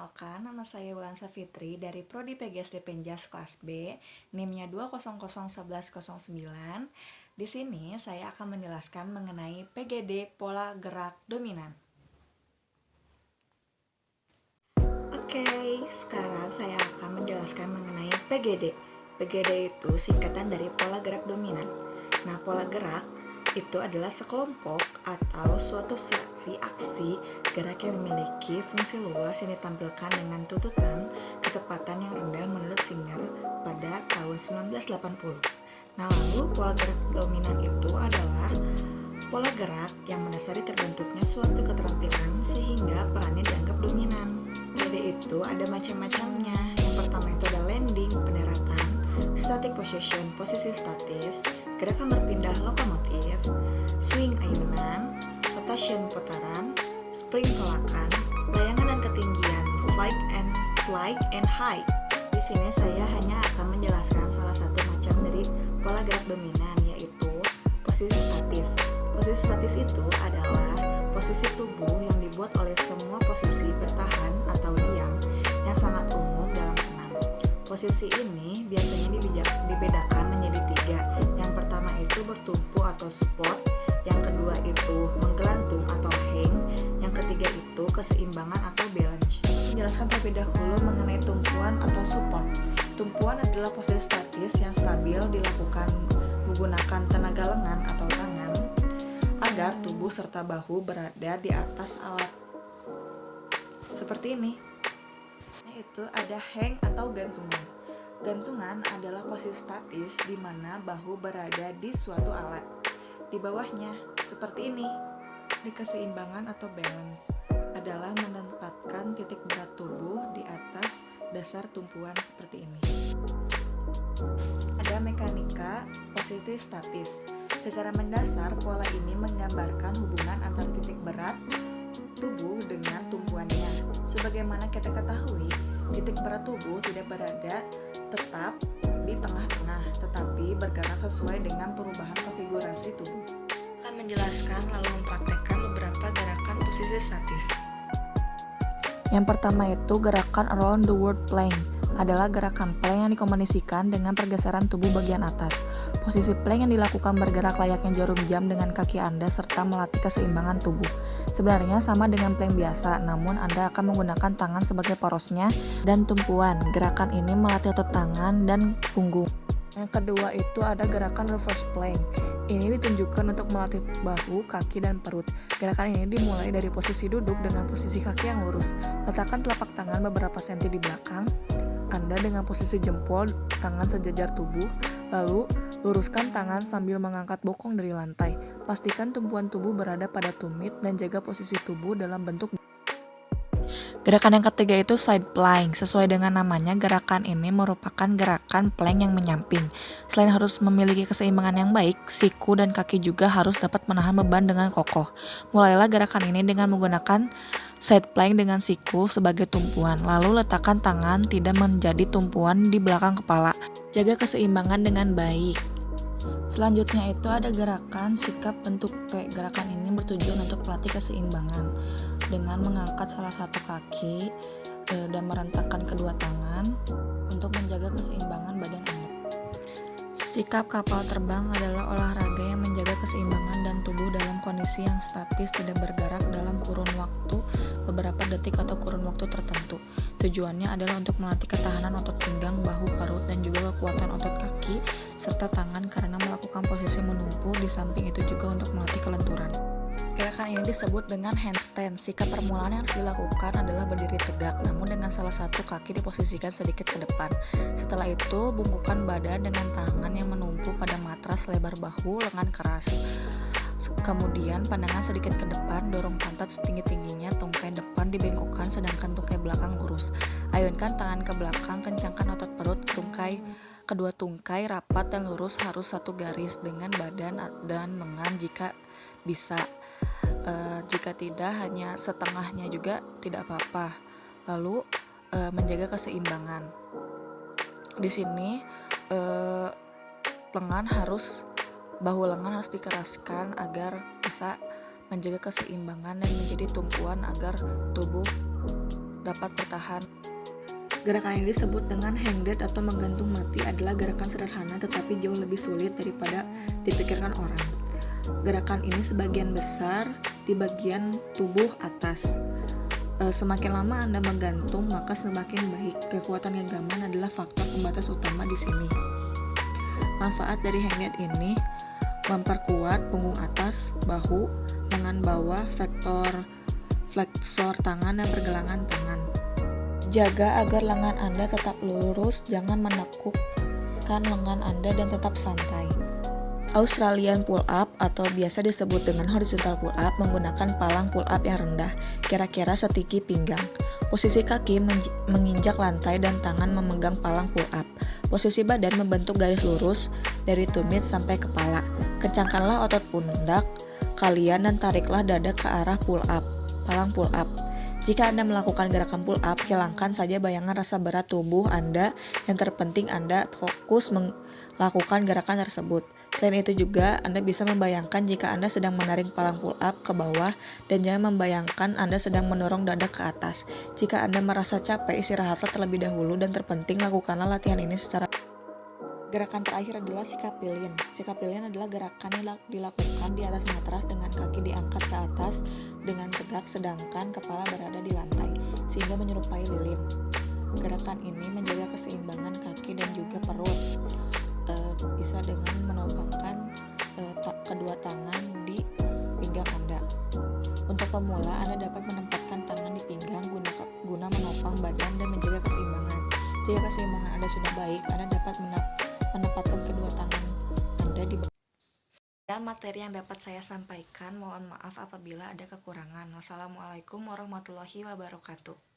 Perkenalkan, nama saya Wulan Safitri dari Prodi PGSD Penjas kelas B, NIM-nya 2001109. Di sini saya akan menjelaskan mengenai PGD pola gerak dominan. Oke, sekarang saya akan menjelaskan mengenai PGD. PGD itu singkatan dari pola gerak dominan. Nah, pola gerak itu adalah sekelompok atau suatu seri aksi gerak yang memiliki fungsi luas yang ditampilkan dengan tuntutan ketepatan yang rendah menurut Singer pada tahun 1980. Nah, lalu pola gerak dominan itu adalah pola gerak yang mendasari terbentuknya suatu keterampilan sehingga perannya dianggap dominan. Jadi itu ada macam-macamnya. Yang pertama itu ada landing, pendaratan, static position, posisi statis, gerakan berpindah lokomotif, swing ayunan, rotation putaran, spring tolakan, layangan dan ketinggian, flight and high. Di sini saya hanya akan menjelaskan salah satu macam dari pola gerak dominan, yaitu posisi statis. Posisi statis itu adalah posisi tubuh yang dibuat oleh semua posisi bertahan atau diam yang sangat umum dalam senam. Posisi ini biasanya dibedakan menjadi tiga. Yang pertama itu bertumpu atau support, yang kedua itu menggelantung atau hang, yang ketiga itu keseimbangan atau balance. Menjelaskan terlebih dahulu mengenai tumpuan atau support. Tumpuan adalah posisi statis yang stabil dilakukan menggunakan tenaga lengan atau tangan agar tubuh serta bahu berada di atas alat. Seperti ini. Itu ada hang atau gantungan. Gantungan adalah posisi statis di mana bahu berada di suatu alat. Di bawahnya, seperti ini. Di keseimbangan atau balance adalah menempatkan titik berat tubuh di atas dasar tumpuan seperti ini. Ada mekanika posisi statis. Secara mendasar, pola ini menggambarkan hubungan antara titik berat tubuh dengan tumpuannya. Sebagaimana kita ketahui, titik berat tubuh tidak berada tetap di tengah-tengah, tetapi bergerak sesuai dengan perubahan konfigurasi tubuh. Akan menjelaskan lalu mempraktekkan beberapa gerakan posisi statis. Yang pertama itu gerakan around the world plank. Adalah gerakan plank yang dikombinasikan dengan pergeseran tubuh bagian atas. Posisi plank yang dilakukan bergerak layaknya jarum jam dengan kaki Anda serta melatih keseimbangan tubuh. Sebenarnya sama dengan plank biasa, namun Anda akan menggunakan tangan sebagai porosnya dan tumpuan. Gerakan ini melatih otot tangan dan punggung. Yang kedua itu ada gerakan reverse plank. Ini ditunjukkan untuk melatih bahu, kaki, dan perut. Gerakan ini dimulai dari posisi duduk dengan posisi kaki yang lurus. Letakkan telapak tangan beberapa senti di belakang Anda dengan posisi jempol tangan sejajar tubuh, lalu luruskan tangan sambil mengangkat bokong dari lantai. Pastikan tumpuan tubuh berada pada tumit dan jaga posisi tubuh dalam bentuk. Gerakan yang ketiga itu side plank. Sesuai dengan namanya, gerakan ini merupakan gerakan plank yang menyamping. Selain harus memiliki keseimbangan yang baik, siku dan kaki juga harus dapat menahan beban dengan kokoh. Mulailah gerakan ini dengan menggunakan side plank dengan siku sebagai tumpuan. Lalu letakkan tangan tidak menjadi tumpuan di belakang kepala. Jaga keseimbangan dengan baik. Selanjutnya itu ada gerakan sikap bentuk T. Gerakan ini bertujuan untuk melatih keseimbangan dengan mengangkat salah satu kaki dan merentangkan kedua tangan untuk menjaga keseimbangan badan Anda. Sikap kapal terbang adalah olahraga yang menjaga keseimbangan dan tubuh dalam kondisi yang statis, tidak bergerak dalam kurun waktu beberapa detik atau kurun waktu tertentu. Tujuannya adalah untuk melatih ketahanan otot pinggang, bahu, perut, dan juga kekuatan otot kaki serta tangan karena melakukan posisi menumpu. Di samping itu juga untuk melatih kelenturan. Gerakan ini disebut dengan handstand. Sikap permulaan yang harus dilakukan adalah berdiri tegak, namun dengan salah satu kaki diposisikan sedikit ke depan. Setelah itu, bungkukkan badan dengan tangan yang menumpu pada matras lebar bahu, lengan keras. Kemudian pandangan sedikit ke depan, dorong pantat setinggi-tingginya, tungkai depan dibengkokkan sedangkan tungkai belakang lurus. Ayunkan tangan ke belakang, kencangkan otot perut, kedua tungkai rapat dan lurus harus satu garis dengan badan dan lengan jika bisa. Jika tidak, hanya setengahnya juga tidak apa-apa. Lalu menjaga keseimbangan. Di sini bahu lengan harus dikeraskan agar bisa menjaga keseimbangan dan menjadi tumpuan agar tubuh dapat bertahan. Gerakan ini disebut dengan hang dead atau menggantung mati, adalah gerakan sederhana tetapi jauh lebih sulit daripada dipikirkan orang. Gerakan ini sebagian besar di bagian tubuh atas. Semakin lama Anda menggantung, maka semakin baik. Kekuatan genggaman adalah faktor pembatas utama di sini. Manfaat dari hang dead ini memperkuat punggung atas, bahu, lengan bawah, fleksor tangan, dan pergelangan tangan. Jaga agar lengan Anda tetap lurus, jangan menekukkan lengan Anda dan tetap santai. Australian pull up atau biasa disebut dengan horizontal pull up menggunakan palang pull up yang rendah, kira-kira setinggi pinggang. Posisi kaki menginjak lantai dan tangan memegang palang pull up. Posisi badan membentuk garis lurus dari tumit sampai kepala. Kencangkanlah otot pundak kalian dan tariklah dada ke arah pull up, palang pull up. Jika Anda melakukan gerakan pull up, hilangkan saja bayangan rasa berat tubuh Anda. Yang terpenting Anda fokus melakukan gerakan tersebut. Selain itu juga, Anda bisa membayangkan jika Anda sedang menarik palang pull up ke bawah dan jangan membayangkan Anda sedang mendorong dada ke atas. Jika Anda merasa capek, istirahatlah terlebih dahulu dan terpenting lakukanlah latihan ini secara. Gerakan terakhir adalah sikap lilin. Sikap lilin adalah gerakan yang dilakukan di atas matras dengan kaki diangkat ke atas dengan tegak sedangkan kepala berada di lantai sehingga menyerupai lilin. Gerakan ini menjaga keseimbangan kaki dan juga perut. Bisa dengan menopangkan kedua tangan di pinggang Anda. Untuk pemula, Anda dapat menempatkan tangan di pinggang guna menopang badan dan menjaga keseimbangan. Jika keseimbangan Anda sudah baik, Anda dapat menempatkan kedua tangan Anda di bawah. Sekian materi yang dapat saya sampaikan. Mohon maaf apabila ada kekurangan. Wassalamualaikum warahmatullahi wabarakatuh.